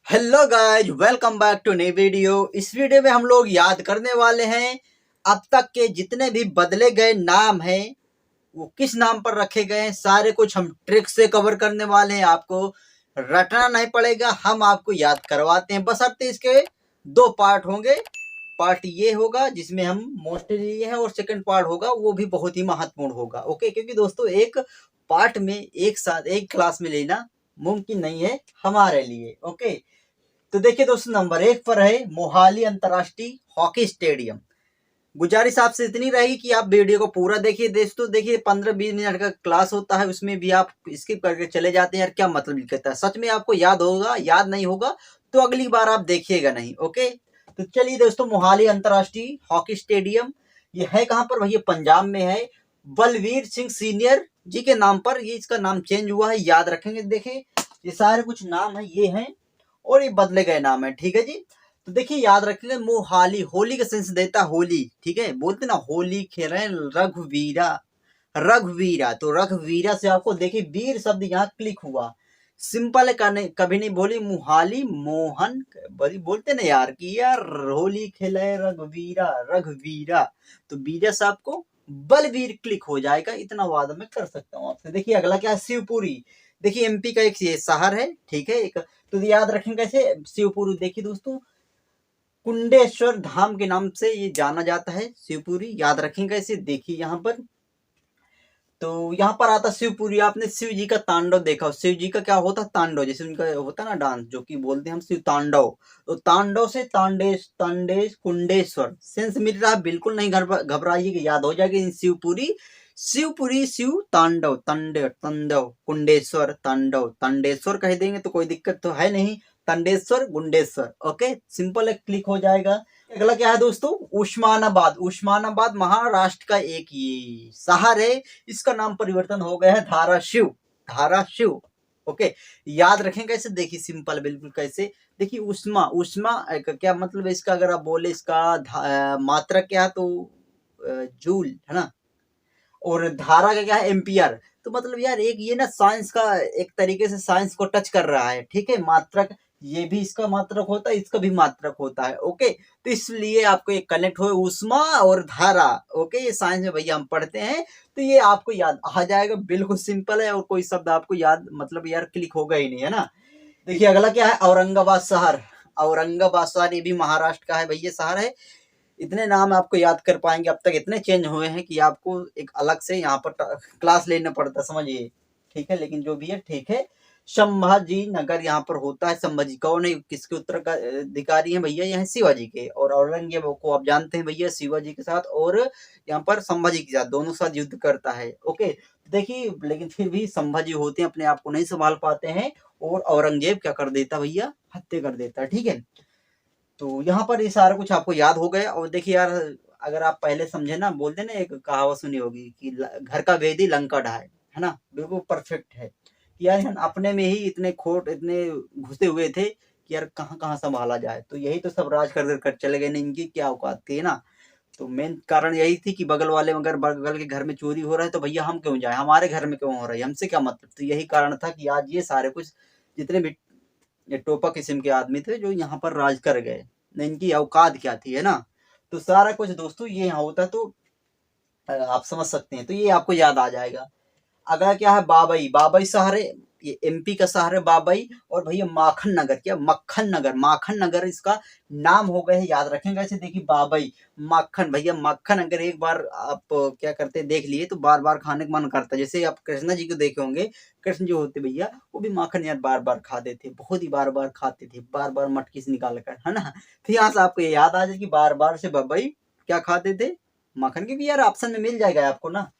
Hello guys, welcome back to नई video. इस video में हम लोग याद करने वाले हैं अब तक के जितने भी बदले गए नाम हैं वो किस नाम पर रखे गए हैं। सारे कुछ हम ट्रिक से कवर करने वाले हैं। आपको रटना नहीं पड़ेगा, हम आपको याद करवाते हैं। बशर्ते इसके दो पार्ट होंगे। पार्ट ये होगा जिसमें हम मोस्टली लिए हैं, और सेकंड पार्ट होगा वो भी बहुत ही महत्वपूर्ण होगा। ओके, क्योंकि दोस्तों एक पार्ट में एक साथ एक क्लास में लेना मुमकिन नहीं है हमारे लिए। ओके, तो देखिए दोस्तों, नंबर 1 पर है मोहाली अंतर्राष्ट्रीय हॉकी स्टेडियम। गुजारिश आपसे इतनी रहेगी कि आप वीडियो को पूरा देखिए। दोस्तों देखिए, 15-20 मिनट का क्लास होता है, उसमें भी आप स्किप करके चले जाते हैं। यार क्या मतलब लिखता है, सच में आपको याद होगा? याद नहीं होगा तो अगली बार आप देखिएगा नहीं। ओके, तो चलिए दोस्तों, मोहाली अंतर्राष्ट्रीय हॉकी स्टेडियम ये है कहाँ पर? भैया पंजाब में है। बलवीर सिंह सीनियर जी के नाम पर ये इसका नाम चेंज हुआ है, याद रखेंगे। देखिए ये सारे कुछ नाम है, ये हैं और ये बदले गए नाम है। ठीक है जी, तो देखिए याद रखेंगे, मोहाली होली का सेंस देता होली। ठीक है, बोलते ना होली खेल रघुवीरा। रघुवीरा, तो रघुवीरा से आपको देखिए वीर शब्द यहाँ क्लिक हुआ। सिंपल है, कभी नहीं बोली मोहाली मोहन बड़ी बोलते ना यार कि यार होली खेले रघुवीरा रघुवीरा, तो वीरा से आपको बलवीर क्लिक हो जाएगा। इतना वादा मैं कर सकता हूँ आपसे। देखिए अगला क्या है, शिवपुरी। देखिए एमपी का एक ये शहर है। ठीक है, एक तो याद रखेंगे कैसे शिवपुरी। देखिए दोस्तों, कुंडेश्वर धाम के नाम से ये जाना जाता है शिवपुरी, याद रखेंगे कैसे। देखिए यहाँ पर, तो यहाँ पर आता शिवपुरी। आपने शिव जी का तांडव देखा हो? शिव जी का क्या होता है? तांडव, जैसे उनका होता है ना डांस, जो कि बोलते हैं हम शिव तांडव। तो तांडव से तांडेश तांडेश कुंडेश्वर सेंस मिल रहा है। बिल्कुल नहीं घबराइए कि याद हो जाएगी शिवपुरी। शिवपुरी शिव तांडव तंडव तंडव कुंडेश्वर तांडव तंडेश्वर कह देंगे तो कोई दिक्कत तो है नहीं। तंडेश्वर गुंडेश्वर। ओके, सिंपल है, क्लिक हो जाएगा। अगला क्या है दोस्तों, उस्मानाबाद। उस्मानाबाद महाराष्ट्र का एक ये शहर है। इसका नाम परिवर्तन हो गया है धाराशिव। धाराशिव। ओके, याद रखें कैसे। देखिए सिंपल बिल्कुल कैसे। देखिए उष्मा, उष्मा का क्या मतलब है इसका? अगर आप बोले इसका मात्रक क्या है तो जूल है ना, और धारा का क्या है? एम्पियर। तो मतलब यार एक ये ना साइंस का एक तरीके से साइंस को टच कर रहा है। ठीक है, मात्रक ये भी इसका मात्रक होता है, इसका भी मात्रक होता है। ओके, तो इसलिए आपको एक कनेक्ट हो उष्मा और धारा। ओके, ये साइंस में भैया हम पढ़ते हैं, तो ये आपको याद आ जाएगा। बिल्कुल सिंपल है, और कोई शब्द आपको याद मतलब यार क्लिक होगा ही नहीं, है ना। देखिए अगला क्या है, औरंगाबाद शहर। औरंगाबाद शहर ये भी महाराष्ट्र का है भैया शहर है। इतने नाम आपको याद कर पाएंगे, अब तक इतने चेंज हुए हैं कि आपको एक अलग से यहाँ पर क्लास लेना पड़ता, समझिए। ठीक है, लेकिन जो भी है ठीक है। संभाजी नगर यहाँ पर होता है। संभाजी कौन है, किसके उत्तराधिकारी हैं भैया? यहाँ शिवाजी के। और औरंगजेब को आप जानते हैं भैया, शिवाजी के साथ और यहाँ पर संभाजी के साथ, दोनों साथ युद्ध करता है। ओके, देखिए लेकिन फिर भी संभाजी होते हैं, अपने आप को नहीं संभाल पाते हैं, और औरंगजेब क्या कर देता भैया? हत्या कर देता है। ठीक है, तो यहाँ पर ये सारा कुछ आपको याद हो गया। और देखिए यार, अगर आप पहले समझे ना, बोलते ना एक कहावत सुनी होगी कि घर का भेदी लंका ढाए, है ना। बिल्कुल परफेक्ट है कि यार हम अपने में ही इतने खोट इतने घुसे हुए थे कि यार कहाँ कहाँ संभाला जाए। तो यही तो सब राज कर चले गए ना, इनकी क्या औकात थी ना। तो मेन कारण यही थी कि बगल वाले, अगर बगल के घर में चोरी हो रहा है तो भैया हम क्यों जाए, हमारे घर में क्यों हो रहा है, हमसे क्या मतलब। तो यही कारण था कि आज ये सारे कुछ जितने भी ये टोपा किस्म के आदमी थे जो यहाँ पर राज कर गए, न इनकी औकात क्या थी, है ना। तो सारा कुछ दोस्तों ये यहाँ होता, तो आप समझ सकते हैं, तो ये आपको याद आ जाएगा। अगला क्या है, बाबई। बाबई शहर है, ये एमपी का शहर है बाबई। और भैया माखन नगर, क्या मक्खन नगर, माखन नगर इसका नाम हो गया है, याद रखेंगे ऐसे। देखिए बाबई मक्खन, भैया मक्खन अगर एक बार आप क्या करते देख लिए तो बार बार खाने का मन करता है। जैसे आप कृष्णा जी को देखे होंगे, कृष्ण जी होते भैया वो भी माखन यार बार बार खाते थे, बहुत ही बार बार खाते थे, बार बार मटकी से निकाल कर, है ना। तो यहाँ से आपको ये याद आ जाए कि बार बार से बाबई क्या खाते थे? माखन। क्योंकि यार ऑप्शन में मिल जाएगा आपको ना।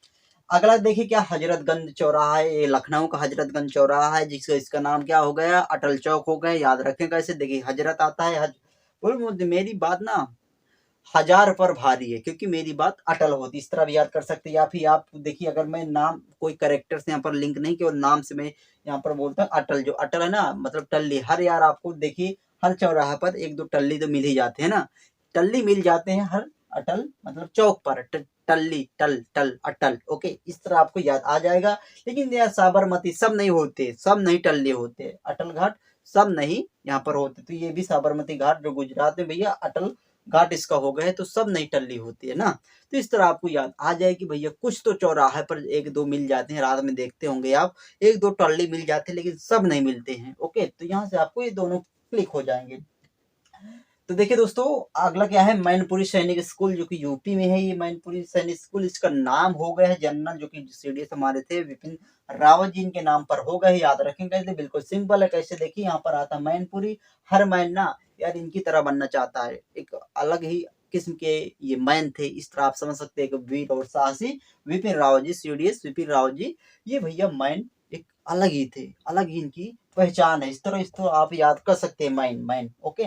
अगला देखिए क्या, हजरतगंज चौराहा है। ये लखनऊ का हजरतगंज चौराहा है, जिसका इसका नाम क्या हो गया? अटल चौक हो गया। याद रखें कैसे। देखिए हजरत आता है, बोल मेरी बात ना हजार पर भारी है, क्योंकि मेरी बात अटल होती। इस तरह भी याद कर सकते हैं। या फिर आप देखिए, अगर मैं नाम कोई करेक्टर से यहाँ पर लिंक नहीं किया और नाम से मैं यहाँ पर बोलता हूँ अटल, जो अटल है ना मतलब टल्ली। हर यार आपको देखिए हर चौराहा पर एक दो टल्ली तो मिल ही जाते हैं ना, टल्ली मिल जाते हैं हर अटल मतलब चौक पर। टल्ली टल टल अटल। ओके, इस तरह आपको याद आ जाएगा। लेकिन यार साबरमती सब नहीं होते, सब नहीं टल्ली होते। अटल घाट सब नहीं यहाँ पर होते। तो ये भी साबरमती घाट जो गुजरात में भैया अटल घाट इसका हो गया है, तो सब नहीं टल्ली होती है ना। तो इस तरह आपको याद आ जाए कि भैया कुछ तो चौराहे पर एक दो मिल जाते हैं, रात में देखते होंगे आप, एक दो टल्ली मिल जाते हैं, लेकिन सब नहीं मिलते हैं। ओके, तो यहाँ से आपको ये दोनों क्लिक हो जाएंगे। तो देखिए दोस्तों, अगला क्या है, मैनपुरी सैनिक स्कूल जो कि यूपी में है। ये मैनपुरी सैनिक स्कूल, इसका नाम हो गया है जनरल जो कि सीडीएस हमारे थे विपिन रावत जी इनके नाम पर हो गए। याद रखेंगे कैसे, बिल्कुल सिंपल है। कैसे देखिए, यहाँ पर आता मैनपुरी, हर मैन ना यार इनकी तरह बनना चाहता है, एक अलग ही किस्म के ये मैन थे, इस तरह आप समझ सकते हैं। वीर और साहसी विपिन रावत जी, सीडीएस विपिन रावत जी, ये भैया मैन एक अलग ही थे, अलग ही इनकी पहचान है। इस तरह आप याद कर सकते हैं मैन मैन। ओके,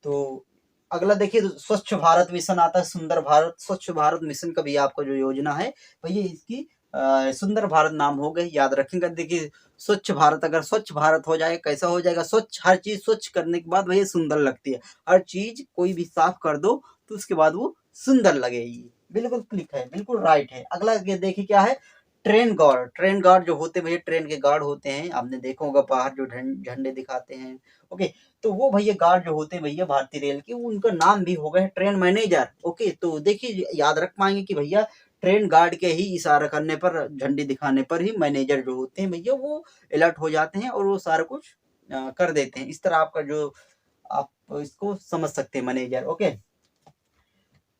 तो अगला देखिए, स्वच्छ भारत मिशन आता है, सुंदर भारत। स्वच्छ भारत मिशन का भी आपका जो योजना है भैया, इसकी सुंदर भारत नाम हो गए। याद रखेंगे, देखिए स्वच्छ भारत, अगर स्वच्छ भारत हो जाए कैसा हो जाएगा, स्वच्छ, हर चीज स्वच्छ करने के बाद भैया सुंदर लगती है। हर चीज कोई भी साफ कर दो तो उसके बाद वो सुंदर लगेगी। बिल्कुल क्लिक है, बिल्कुल राइट है। अगला ये देखिए क्या है, ट्रेन गार्ड। ट्रेन गार्ड जो होते हैं भैया, ट्रेन के गार्ड होते हैं, आपने देखा होगा बाहर जो झंडे दिखाते हैं। ओके, तो वो भैया गार्ड जो होते हैं भैया भारतीय रेल के, उनका नाम भी हो गया है ट्रेन मैनेजर। ओके, तो देखिए याद रख पाएंगे कि भैया ट्रेन गार्ड के ही इशारा करने पर, झंडी दिखाने पर ही मैनेजर जो होते हैं भैया वो अलर्ट हो जाते हैं और वो सारा कुछ कर देते हैं। इस तरह आपका जो, आप इसको समझ सकते हैं मैनेजर। ओके,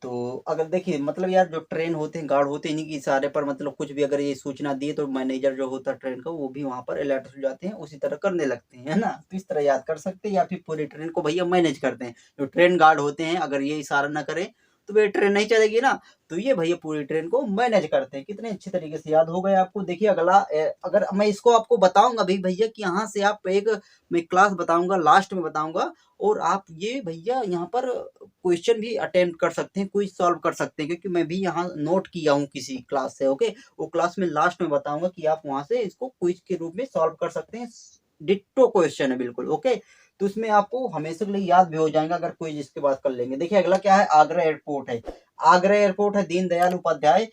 तो अगर देखिए मतलब यार जो ट्रेन होते हैं, गार्ड होते हैं, इन्हीं के इशारे पर मतलब कुछ भी अगर ये सूचना दिए तो मैनेजर जो होता है ट्रेन का, वो भी वहां पर अलर्ट हो जाते हैं, उसी तरह करने लगते हैं, है ना। तो इस तरह याद कर सकते हैं, या फिर पूरी ट्रेन को भैया मैनेज करते हैं। जो ट्रेन गार्ड होते हैं, अगर ये इशारा ना करें तो भैया ट्रेन नहीं चलेगी ना। तो ये भैया पूरी ट्रेन को मैनेज करते हैं। कितने अच्छे तरीके से याद हो गए आपको। देखिए अगला, अगर मैं इसको आपको बताऊंगा भी भैया कि यहाँ से आप एक, मैं क्लास बताऊंगा, लास्ट में बताऊंगा, और आप ये भैया यहाँ पर क्वेश्चन भी अटेम्प्ट कर सकते हैं, क्विज सॉल्व कर सकते हैं, क्योंकि मैं भी यहाँ नोट किया हूँ किसी क्लास से। ओके, वो क्लास में लास्ट में बताऊंगा कि आप वहां से इसको क्विज के रूप में सॉल्व कर सकते हैं। डिट्टो क्वेश्चन है बिल्कुल। ओके, तो उसमें आपको हमेशा के लिए याद भी हो जाएगा अगर क्विज इसके बाद कर लेंगे। देखिए अगला क्या है, आगरा एयरपोर्ट है। आगरा एयरपोर्ट है दीनदयाल उपाध्याय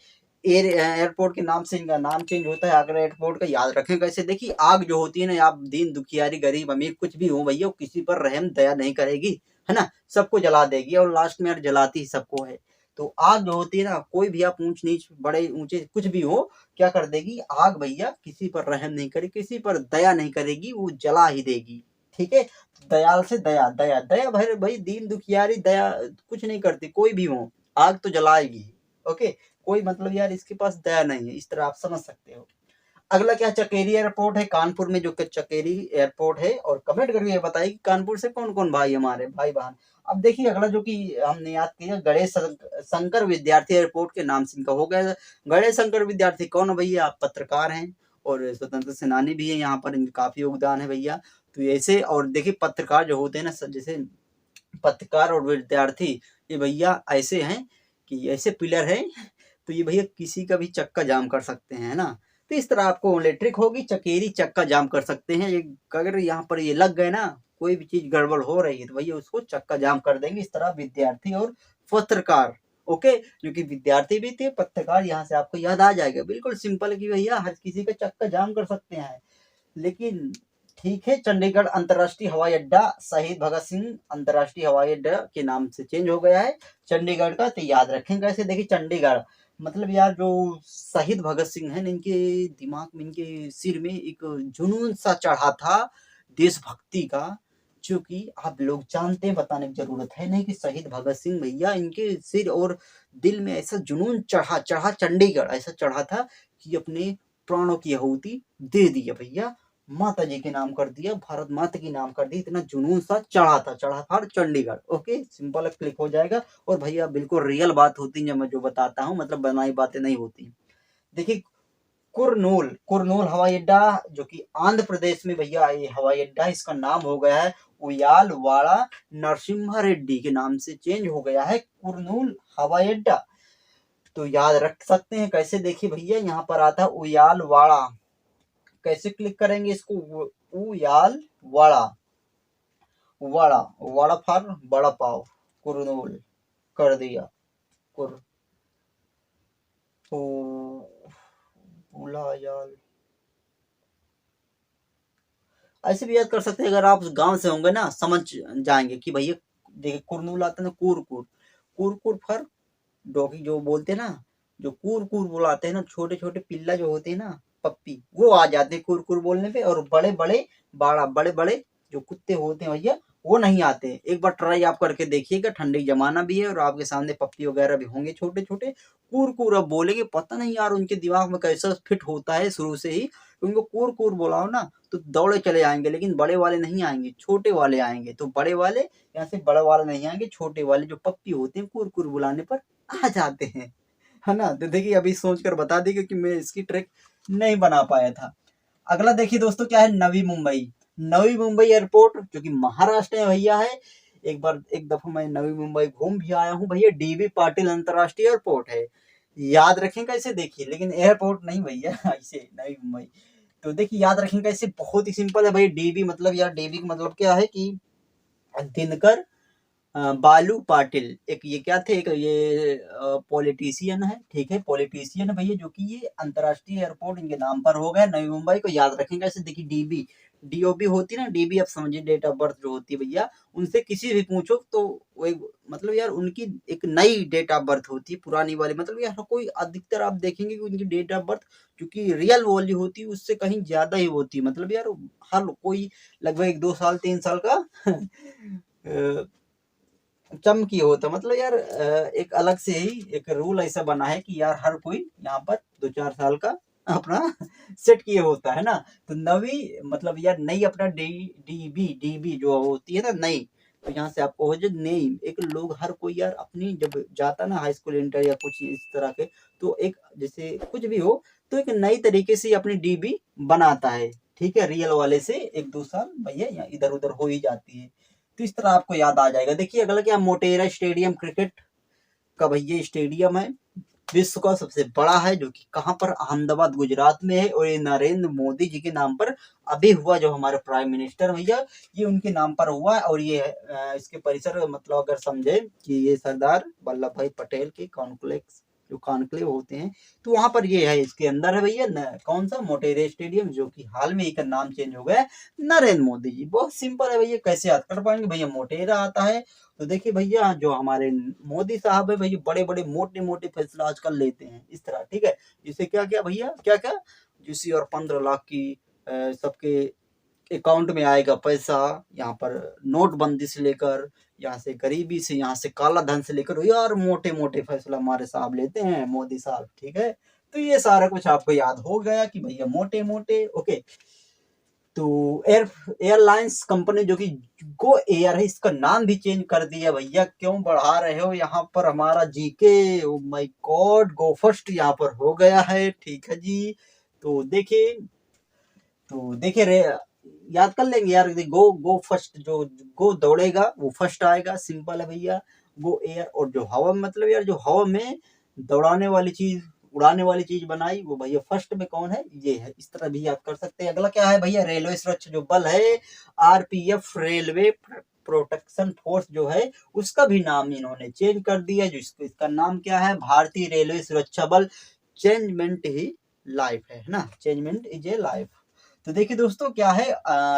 एयरपोर्ट के नाम से इनका नाम चेंज होता है आगरा एयरपोर्ट का। याद रखें कैसे, देखिए आग जो होती है ना, आप दीन दुखियारी गरीब अमीर कुछ भी हो भैया, किसी पर रहम दया नहीं करेगी, है ना, सबको जला देगी, और लास्ट में यार जलाती ही सबको है। तो आग जो होती है ना, कोई भी आप ऊंच नीच बड़े ऊंचे कुछ भी हो, क्या कर देगी आग भैया, किसी पर रहम नहीं करेगी, किसी पर दया नहीं करेगी, वो जला ही देगी। ठीक है, दयाल से दया, दया दया भाई भाई, दीन दुखियारी दया कुछ नहीं करती, कोई भी हो आग तो जलाएगी। ओके, कोई मतलब यार इसके पास दया नहीं है, इस तरह आप समझ सकते हो। अगला क्या, चकेरी एयरपोर्ट है कानपुर में, जो कि चकेरी एयरपोर्ट है। और कमेंट करके ये बताइए कि कानपुर से कौन कौन भाई हमारे भाई बहन। अब देखिए अगला जो कि हमने याद किया, गणेश शंकर विद्यार्थी एयरपोर्ट के नाम से इनका हो गया। गणेश शंकर विद्यार्थी कौन है भैया, आप पत्रकार हैं और स्वतंत्र सेनानी भी है, यहाँ पर इनका काफी योगदान है भैया। तो ऐसे, और देखिए पत्रकार जो होते हैं ना, जैसे पत्रकार और विद्यार्थी, ये भैया ऐसे हैं कि ऐसे पिलर है, तो ये भैया किसी का भी चक्का जाम कर सकते हैं, है ना। तो इस तरह आपको इलेक्ट्रिक होगी, चकेरी चक्का जाम कर सकते हैं। ये अगर यहाँ पर ये लग गए ना, कोई भी चीज गड़बड़ हो रही है तो भैया उसको चक्का जाम कर देंगे। इस तरह विद्यार्थी और पत्रकार। ओके, जो कि विद्यार्थी भी थे, पत्रकार, यहाँ से आपको याद आ जाएगा। बिल्कुल सिंपल कि भैया हर किसी का चक्का जाम कर सकते हैं। लेकिन ठीक है, चंडीगढ़ अंतर्राष्ट्रीय हवाई अड्डा शहीद भगत सिंह अंतर्राष्ट्रीय हवाई अड्डा के नाम से चेंज हो गया है चंडीगढ़ का। तो याद रखेंगे कैसे, देखिए चंडीगढ़ मतलब यार जो शहीद भगत सिंह है, इनके दिमाग में, इनके सिर में एक जुनून सा चढ़ा था देशभक्ति का, जो कि आप लोग जानते हैं, बताने की जरूरत है नहीं कि शहीद भगत सिंह भैया, इनके सिर और दिल में ऐसा जुनून चढ़ा चढ़ा, चंडीगढ़ ऐसा चढ़ा था कि अपने प्राणों की आहुति दे दिया भैया, माता जी के नाम कर दिया, भारत माता की नाम कर दी, इतना जुनून सा चढ़ा था चंडीगढ़। ओके, सिंपल क्लिक हो जाएगा। और भैया बिल्कुल रियल बात होती है, मैं जो बताता हूँ, मतलब बनाई बातें नहीं होती। देखिए कुरनूल, कुरनूल हवाई अड्डा जो कि आंध्र प्रदेश में भैया ये हवाई अड्डा, इसका नाम हो गया है उयालवाड़ा नरसिम्हा रेड्डी के नाम से चेंज हो गया है कुरनूल हवाई अड्डा। तो याद रख सकते हैं कैसे, देखिए भैया यहाँ पर आता है उयालवाड़ा, कैसे क्लिक करेंगे इसको, उयालवाड़ा, वड़ा, वड़ा फॉर बड़ा पाव, कुरनूल कर दिया, कुर उलायाल, ऐसे भी याद कर सकते हैं, अगर आप गांव से होंगे ना समझ जाएंगे कि भैया देखिए कुरनूल आता है ना, कूर कूर कूर फर डॉगी जो बोलते हैं ना, जो कूर कूर बुलाते हैं ना, छोटे छोटे पिल्ला जो होते हैं ना, पप्पी, वो आ जाते हैं कूर कूर बोलने पे। और बड़े बड़े बड़े बड़े जो कुत्ते होते हैं भैया वो नहीं आते। एक बार ट्राई आप करके देखिएगा, ठंडी जमाना भी है और आपके सामने पप्पी वगैरह भी होंगे छोटे छोटे, कूर कूर अब बोलेंगे, पता नहीं यार उनके दिमाग में कैसा फिट होता है शुरू से ही, उनको कूर कूर बोलाओ ना तो दौड़े चले आएंगे, लेकिन बड़े वाले नहीं आएंगे, छोटे वाले आएंगे। तो बड़े वाले यहाँ से बड़े वाले नहीं आएंगे, छोटे वाले जो पप्पी होते हैं कूर कूर बुलाने पर आ जाते हैं, है ना। तो देखिए अभी सोच कर बता दी क्योंकि मैं इसकी ट्रिक नहीं बना पाया था। अगला देखिए दोस्तों क्या है, नवी मुंबई। नवी मुंबई एयरपोर्ट जो कि महाराष्ट्र में भैया है। एक बार एक दफा मैं नवी मुंबई घूम भी आया हूँ भैया, डीबी पाटिल अंतरराष्ट्रीय एयरपोर्ट है, याद रखेंगे ऐसे देखिए, लेकिन एयरपोर्ट नहीं भैया ऐसे नवी मुंबई। तो देखिए याद रखेंगे ऐसे, बहुत ही सिंपल है भाई। डीबी मतलब यार, डीबी का मतलब क्या है कि दिनकर बालू पाटिल, एक ये क्या थे, एक ये पॉलिटिशियन है, ठीक है, पॉलिटिशियन है भैया, जो कि ये अंतरराष्ट्रीय एयरपोर्ट इनके नाम पर हो गया नवी मुंबई को, याद रखेंगे ऐसे। देखिए डीबी डीओबी होती है ना, डीबी आप समझिए डेट ऑफ बर्थ जो होती है भैया, उनसे किसी भी पूछो तो वो एक मतलब यार उनकी एक नई डेट ऑफ बर्थ होती है, पुरानी वाली मतलब यार कोई अधिकतर आप देखेंगे कि उनकी डेट ऑफ बर्थ जो कि रियल वाली होती है उससे कहीं ज्यादा ही होती है, मतलब यार हर कोई लगभग 1 2 साल 3 साल का चमकी होता, मतलब यार एक अलग से ही एक रूल ऐसा बना है कि यार हर कोई यहाँ पर 2 4 साल का अपना सेट किए होता है ना। तो नवी मतलब यार नई अपना डीबी डीबी जो होती है ना नई, तो यहाँ से आपको हो जाए नई। एक लोग हर कोई यार अपनी जब जाता ना हाई स्कूल इंटर या कुछ इस तरह के, तो एक जैसे कुछ भी हो तो एक नई तरीके से अपनी डीबी बनाता है, ठीक है, रियल वाले से 1 2 साल भैया इधर उधर हो ही जाती है। तो इस तरह आपको याद आ जाएगा। देखिए अगला क्या, मोटेरा स्टेडियम क्रिकेट का भैया स्टेडियम है, विश्व का सबसे बड़ा है, जो कि कहाँ पर, अहमदाबाद गुजरात में है। और ये नरेंद्र मोदी जी के नाम पर अभी हुआ, जो हमारे प्राइम मिनिस्टर भैया, ये उनके नाम पर हुआ है। और ये इसके परिसर मतलब अगर समझे कि ये सरदार वल्लभ भाई पटेल के कॉन्क्लेक्स जो कॉन्क्लेव होते हैं, तो वहां पर ये है, इसके अंदर है भैया कौन सा, मोटेरा स्टेडियम, जो कि हाल में एक नाम चेंज हो गया है, नरेंद्र मोदी जी। बहुत सिंपल है भैया, कैसे याद कर पाएंगे भैया, मोटेरा आता है। तो देखिए भैया जो हमारे मोदी साहब है भैया, बड़े बड़े मोटे मोटे फैसला आजकल लेते हैं इस तरह, ठीक है। जिससे क्या क्या भैया, क्या क्या, जिससे और 15 लाख की सबके अकाउंट में आएगा पैसा, यहाँ पर नोटबंदी से लेकर, यहाँ से गरीबी से, यहाँ से काला धन से लेकर, यार मोटे मोटे फैसला हमारे साहब लेते हैं मोदी साहब, ठीक है। तो ये सारा कुछ आपको याद हो गया कि भैया मोटे मोटे, ओके। तो एयरलाइंस कंपनी जो कि गो एयर है, इसका नाम भी चेंज कर दिया भैया, क्यों बढ़ा रहे हो यहाँ पर हमारा GK, oh my God, go first यहाँ पर हो गया है, ठीक है जी। तो देखिए, तो देखिए रे, याद कर लेंगे यार, गो गो फर्स्ट, जो गो दौड़ेगा वो फर्स्ट आएगा, सिंपल है भैया। गो एयर, और जो हवा में मतलब यार जो हवा में दौड़ाने वाली चीज, उड़ाने वाली चीज बनाई, वो भैया फर्स्ट में कौन है, ये है। इस तरह भी याद कर सकते हैं। अगला क्या है भैया, रेलवे सुरक्षा जो बल है, आरपीएफ, रेलवे प्रोटेक्शन फोर्स जो है, उसका भी नाम इन्होंने चेंज कर दिया, जो इसका नाम क्या है, भारतीय रेलवे सुरक्षा बल। चेंजमेंट ही लाइफ है ना, चेंजमेंट इज ए लाइफ। तो देखिए दोस्तों क्या है,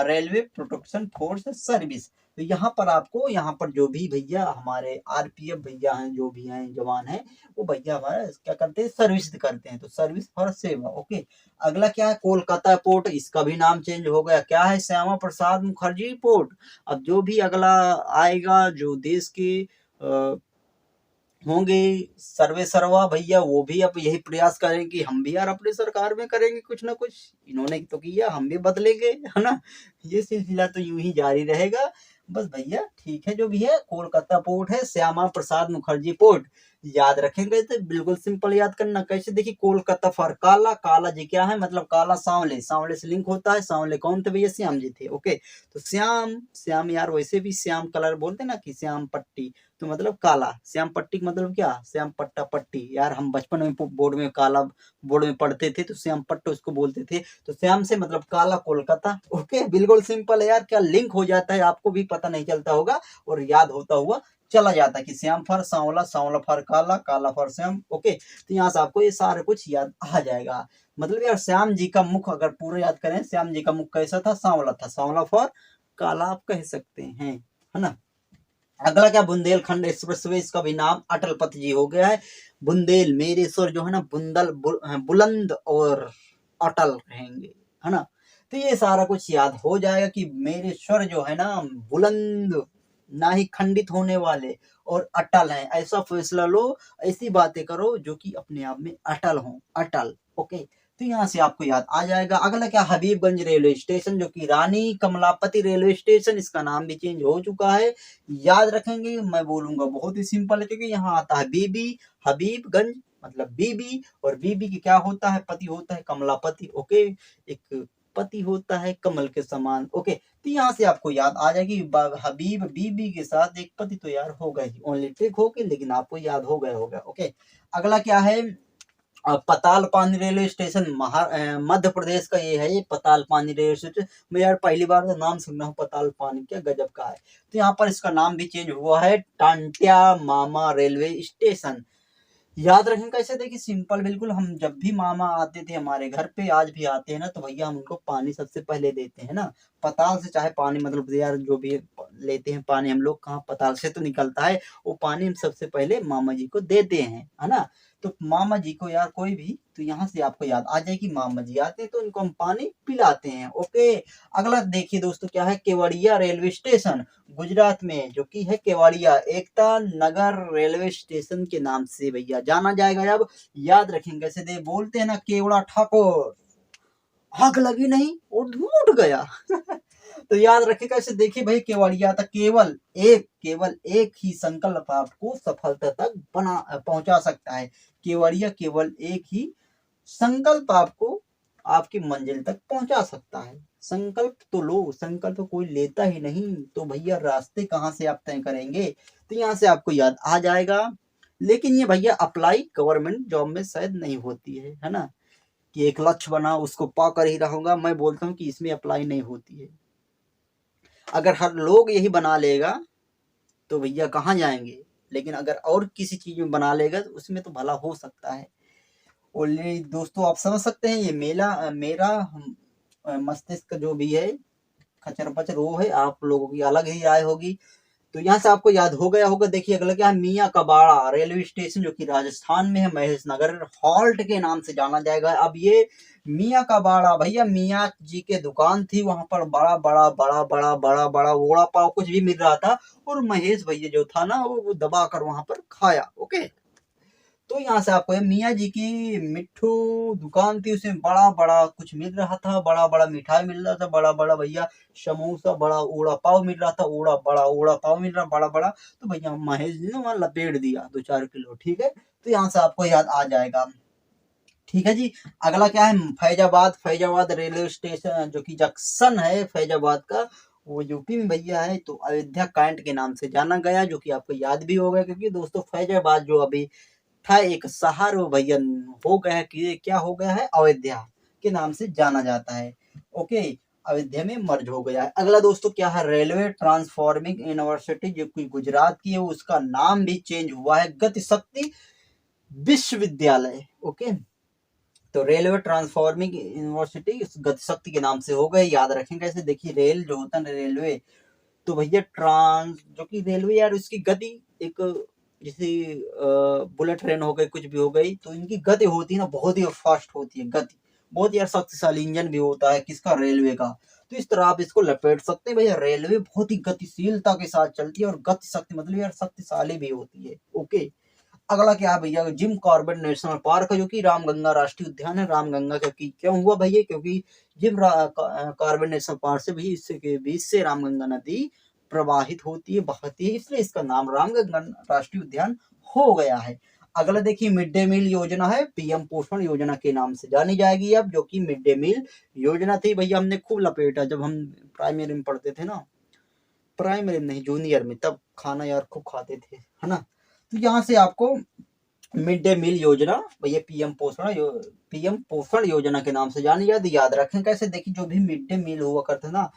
रेलवे प्रोटेक्शन फोर्स सर्विस। तो यहाँ पर आपको, यहाँ पर जो भी भैया हमारे आरपीएफ भैया हैं, जो भी हैं जवान हैं, वो भैया हमारा क्या करते हैं, सर्विस करते हैं, तो सर्विस फॉर सेवा, ओके। अगला क्या है, कोलकाता पोर्ट, इसका भी नाम चेंज हो गया, क्या है, श्यामा प्रसाद मुखर्जी पोर्ट। अब जो भी अगला आएगा, जो देश के होंगे सर्वे सर्वा भैया, वो भी अब यही प्रयास करें कि हम भी यार अपने सरकार में करेंगे कुछ ना कुछ, इन्होंने तो किया हम भी बदलेंगे, है ना। ये सिलसिला तो यूं ही जारी रहेगा बस भैया, ठीक है। जो भी है, कोलकाता पोर्ट है, श्यामा प्रसाद मुखर्जी पोर्ट, याद रखेंगे तो बिल्कुल सिंपल याद करना। कैसे, देखिए कोलकाता फॉर काला, काला जी क्या है, मतलब काला सांवले, सांवले से लिंक होता है, सांवले कौन थे भैया, श्याम जी थे, ओके। तो श्याम, श्याम यार वैसे भी श्याम कलर बोलते ना, कि श्याम पट्टी, तो मतलब काला, श्याम पट्टी का मतलब क्या, श्याम पट्टा पट्टी, यार हम बचपन में बोर्ड में काला बोर्ड में पढ़ते थे, तो श्याम पट्टो उसको बोलते थे। तो श्याम से मतलब काला, कोलकाता, ओके, बिल्कुल सिंपल है यार, क्या लिंक हो जाता है आपको भी पता नहीं चलता होगा और याद होता हुआ चला जाता है कि श्याम फर सांवला, सांवला फर काला, काला फर श्याम। ओके, तो यहाँ से आपको ये सारा कुछ याद आ जाएगा। मतलब यार श्याम जी का मुख अगर पूरा याद करें, श्याम जी का मुख कैसा था, सांवला था, सांवला फर काला आप कह सकते हैं, है ना। अगला क्या, बुंदेलखंड एक्सप्रेसवे, इसका भी नाम अटल पथ जी हो गया है। बुंदेल मेरे स्वर जो है ना बुलंद और अटल रहेंगे, है ना। तो ये सारा कुछ याद हो जाएगा कि मेरे स्वर जो है ना बुलंद, ना ही खंडित होने वाले और अटल है। ऐसा फैसला लो, ऐसी बातें करो जो कि अपने आप में अटल हो, अटल। ओके, तो यहाँ से आपको याद आ जाएगा। अगला क्या, हबीबगंज रेलवे स्टेशन जो कि रानी कमलापति रेलवे स्टेशन, इसका नाम भी चेंज हो चुका है। याद रखेंगे, मैं बोलूंगा बहुत ही सिंपल है, क्योंकि यहाँ आता है बीबी, हबीबगंज मतलब बीबी, और बीबी की क्या होता है, पति होता है कमलापति। ओके, एक पति होता है कमल के समान। ओके, तो यहाँ से आपको याद आ जाएगी हबीब बीबी के साथ एक पति तो यार हो गए, ओनली ट्रिक होगी, लेकिन आपको याद हो गया होगा। ओके, अगला क्या है, पतालपानी रेलवे स्टेशन मध्य प्रदेश का ये है, ये पतालपानी रेलवे स्टेशन। मैं यार पहली बार तो नाम सुन रहा हूँ पतालपानी, क्या गजब का है। तो यहाँ पर इसका नाम भी चेंज हुआ है, टांट्या मामा रेलवे स्टेशन। याद रखें कैसे, देखिए सिंपल बिल्कुल। हम जब भी मामा आते थे हमारे घर पे, आज भी आते हैं ना, तो भैया हम उनको पानी सबसे पहले देते हैं ना, पताल से। चाहे पानी मतलब यार जो भी लेते हैं पानी हम लोग, कहाँ पताल से तो निकलता है, वो पानी हम सबसे पहले मामा जी को देते हैं, है ना। तो मामा जी को यार कोई भी, तो यहाँ से आपको याद आ जाए कि मामा जी आते हैं तो उनको हम पानी पिलाते हैं। ओके, अगला देखिए दोस्तों क्या है, केवड़िया रेलवे स्टेशन गुजरात में जो कि है केवड़िया, एकता नगर रेलवे स्टेशन के नाम से भैया जाना जाएगा। अब याद रखेंगे कैसे, दे बोलते हैं ना केवड़ा ठाकुर, आग लगी नहीं और धुआं उठ गया। तो याद रखे कैसे, देखिए भाई केवड़िया था, केवल एक ही संकल्प आपको सफलता तक पहुंचा सकता है। केवड़िया केवल एक ही संकल्प आपको आपकी मंजिल तक पहुंचा सकता है। संकल्प तो लो, संकल्प तो कोई लेता ही नहीं, तो भैया रास्ते कहाँ से आप तय करेंगे। तो यहाँ से आपको याद आ जाएगा। लेकिन ये भैया अप्लाई गवर्नमेंट जॉब में शायद नहीं होती है ना, कि एक लक्ष्य बना उसको पा कर ही रहूंगा। मैं बोलता हूँ कि इसमें अप्लाई नहीं होती है। अगर हर लोग यही बना लेगा तो भैया कहाँ जाएंगे, लेकिन अगर और किसी चीज में बना लेगा तो उसमें तो भला हो सकता है। ऑलरेडी दोस्तों आप समझ सकते हैं, ये मेरा मस्तिष्क जो भी है खचर पचर वो है, आप लोगों की अलग ही राय होगी। तो यहाँ से आपको याद हो गया होगा। देखिए अगला क्या है, मियाँ कबाड़ा रेलवे स्टेशन जो कि राजस्थान में है, महेश नगर हॉल्ट के नाम से जाना जाएगा। अब ये मियाँ कबाड़ा भैया मियाँ जी के दुकान थी, वहां पर बड़ा बड़ा बड़ा बड़ा बड़ा बड़ा वड़ा पाव कुछ भी मिल रहा था, और महेश भैया जो था ना वो दबा कर वहां पर खाया। ओके, तो यहाँ से आपको मियाँ जी की मिट्ठू दुकान थी, उसमें बड़ा बड़ा कुछ मिल रहा था, बड़ा बड़ा मिठाई मिल रहा था, बड़ा बड़ा भैया समोसा, बड़ा ओड़ा पाव मिल रहा था, ओड़ा पाव मिल रहा बड़ा बड़ा। तो भैया महेश जी ने वहां लपेट दिया 2-4 किलो। ठीक है, तो यहाँ से आपको याद आ जाएगा। ठीक है जी, अगला क्या है, फैजाबाद रेलवे स्टेशन जो कि जंक्शन है फैजाबाद का, वो यूपी में भैया है। तो अयोध्या कैंट के नाम से जाना गया, जो कि आपको याद भी होगा, क्योंकि दोस्तों फैजाबाद जो अभी था एक शहर, वो भैया हो गया है कि क्या हो गया है, अयोध्या के नाम से जाना जाता है। ओके, अयोध्या में मर्ज हो गया है। अगला दोस्तों क्या है, रेलवे ट्रांसफॉर्मिंग यूनिवर्सिटी जो कि गुजरात की है, उसका नाम भी चेंज हुआ है गति शक्ति विश्वविद्यालय। ओके, तो रेलवे ट्रांसफॉर्मिंग यूनिवर्सिटी गति शक्ति के नाम से हो गए। याद रखेंगे कैसे, देखिए रेल जो होता है रेलवे, तो भैया जो कि रेलवे यार उसकी गति एक जैसे बुलेट ट्रेन हो गई, कुछ भी हो गई, तो इनकी गति होती है ना बहुत ही फास्ट होती है गति, बहुत यार शक्तिशाली इंजन भी होता है किसका, रेलवे का। तो इस तरह आप इसको लपेट सकते हैं भैया, रेलवे बहुत ही गतिशीलता के साथ चलती है, और गति शक्ति मतलब यार शक्तिशाली भी होती है। ओके, अगला क्या है भैया, जिम कॉर्बेट नेशनल पार्क है जो कि रामगंगा राष्ट्रीय उद्यान है। रामगंगा क्यों हुआ भैया, क्योंकि जिम कॉर्बेट नेशनल पार्क से भी इसके बीच से रामगंगा नदी प्रवाहित होती है, बहती है, इसलिए इसका नाम रामगंगा राष्ट्रीय उद्यान हो गया है। अगला देखिए मिड डे मील योजना है, पीएम पोषण योजना के नाम से जानी जाएगी अब, जो कि मिड डे मील योजना थी भैया, हमने खूब लपेटा जब हम प्राइमरी में पढ़ते थे ना, प्राइमरी में नहीं जूनियर में, तब खाना यार खूब खाते थे, है ना। तो यहाँ से आपको मिड डे मील योजना भैया पीएम पोषण योजना के नाम से जानी जाती। याद रखें कैसे, देखिए जो भी मिड डे मील हुआ करता ना,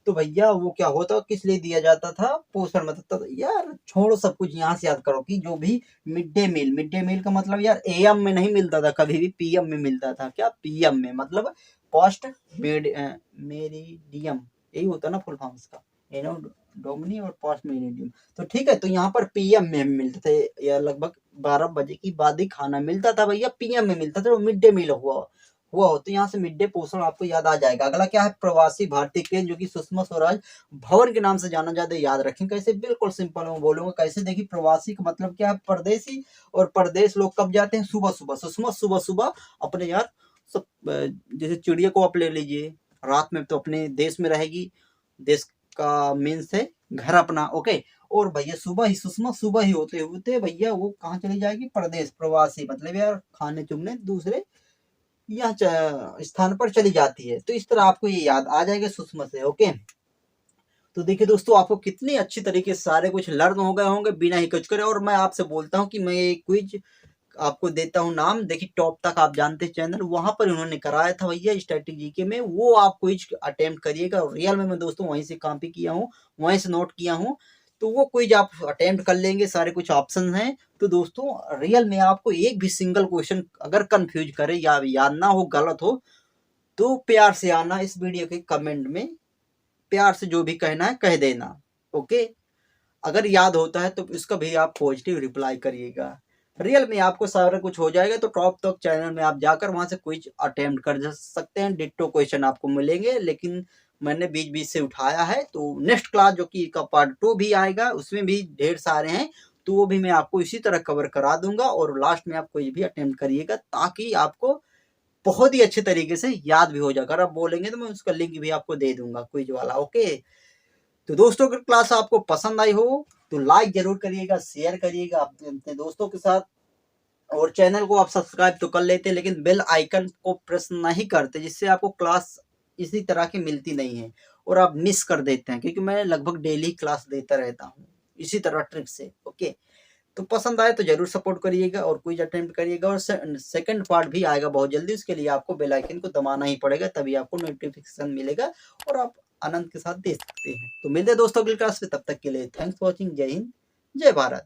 तो भैया वो क्या होता, किस लिए दिया जाता था, पोषण मतलब। तो यार छोड़ो सब कुछ, यहाँ से याद करो कि जो भी मिड डे मील का मतलब यार एएम में नहीं मिलता था कभी भी, पीएम में मिलता था। क्या पीएम में मतलब पोस्ट मेरिडियम, यही होता ना फुल फॉर्म इसका, एनो डोमिनी और पोस्ट मेरिडियम। तो ठीक है, तो यहाँ पर पीएम में मिलते थे या लगभग 12 बजे की बाद ही खाना मिलता था भैया, पीएम में मिलता था, वो मिड डे मील हुआ हो। तो यहाँ से मिड डे पोषण आपको याद आ जाएगा। अगला क्या है, प्रवासी भारतीय केंद्र, जो कि सुषमा स्वराज भवन के नाम से जाना जाता है। याद रखें कैसे, बिल्कुल सिंपल मैं बोलूंगा कैसे। देखिए प्रवासी का मतलब क्या है, परदेसी। और परदेश लोग कब जाते हैं, सुबह सुबह। सुषमा सुबह सुबह अपने यार सब, जैसे चिड़िया को आप ले लीजिए, रात में तो अपने देश में रहेगी, देश का मीन्स है घर अपना, ओके। और भैया सुबह ही, सुषमा सुबह ही होते होते भैया वो कहाँ चली जाएगी, प्रदेश। प्रवासी मतलब यार खाने चुगने दूसरे यह स्थान पर चली जाती है। तो इस तरह आपको ये याद आ जाएगा सुषमा से, ओके। तो देखिए दोस्तों, आपको कितनी अच्छी तरीके से सारे कुछ लर्न हो गए होंगे बिना हिचक करे। और मैं आपसे बोलता हूँ कि मैं ये क्विज आपको देता हूँ नाम। देखिए टॉप तक आप जानते हैं चैनल, वहां पर उन्होंने कराया था भैया स्ट्रेटेजी के में, वो आप क्विज अटेम्प्ट करिएगा। और रियल में मैं दोस्तों वहीं से कॉपी किया हूँ, वहीं से नोट किया हूँ। तो वो क्विज आप अटेम्प्ट कर लेंगे, सारे कुछ ऑप्शन हैं। तो दोस्तों रियल में आपको एक भी सिंगल क्वेश्चन अगर कंफ्यूज करे या याद ना हो, गलत हो, तो प्यार से आना इस वीडियो के कमेंट में, प्यार से जो भी कहना है कह देना, ओके। अगर याद होता है तो इसका भी आप पॉजिटिव रिप्लाई करिएगा। रियल में आपको सारा कुछ हो जाएगा। तो टॉप तक चैनल में आप जाकर वहां से क्विज अटेम्प्ट कर सकते हैं, डिट्टो क्वेश्चन आपको मिलेंगे। लेकिन मैंने बीच बीच से उठाया है, तो नेक्स्ट क्लास जो कि का पार्ट 2 भी आएगा, उसमें भी ढेर सारे हैं, तो वो भी मैं आपको इसी तरह कवर करा दूंगा। और लास्ट में आप कोई भी अटेम्प्ट करिएगा, ताकि आपको बहुत ही अच्छे तरीके से याद भी हो जाएगा। अगर आप बोलेंगे तो मैं उसका लिंक भी आपको दे दूंगा क्विज वाला, ओके। तो दोस्तों अगर क्लास आपको पसंद आई हो तो लाइक जरूर करिएगा, शेयर करिएगा अपने दोस्तों के साथ। और चैनल को आप सब्सक्राइब तो कर लेते हैं, लेकिन बेल आइकन को प्रेस नहीं करते, जिससे आपको क्लास इसी तरह की मिलती नहीं है और आप मिस कर देते हैं, क्योंकि मैं लगभग डेली क्लास देता रहता हूँ इसी तरह ट्रिक से, ओके। तो पसंद आए तो जरूर सपोर्ट करिएगा और क्विज अटेम्प्ट करिएगा। और सेकंड पार्ट भी आएगा बहुत जल्दी, उसके लिए आपको बेल आइकन को दबाना ही पड़ेगा, तभी आपको नोटिफिकेशन मिलेगा और आप आनंद के साथ देख सकते हैं। तो मिलते हैं दोस्तों अगली क्लास में, तब तक के लिए थैंक्स फॉर वॉचिंग। जय हिंद, जय भारत।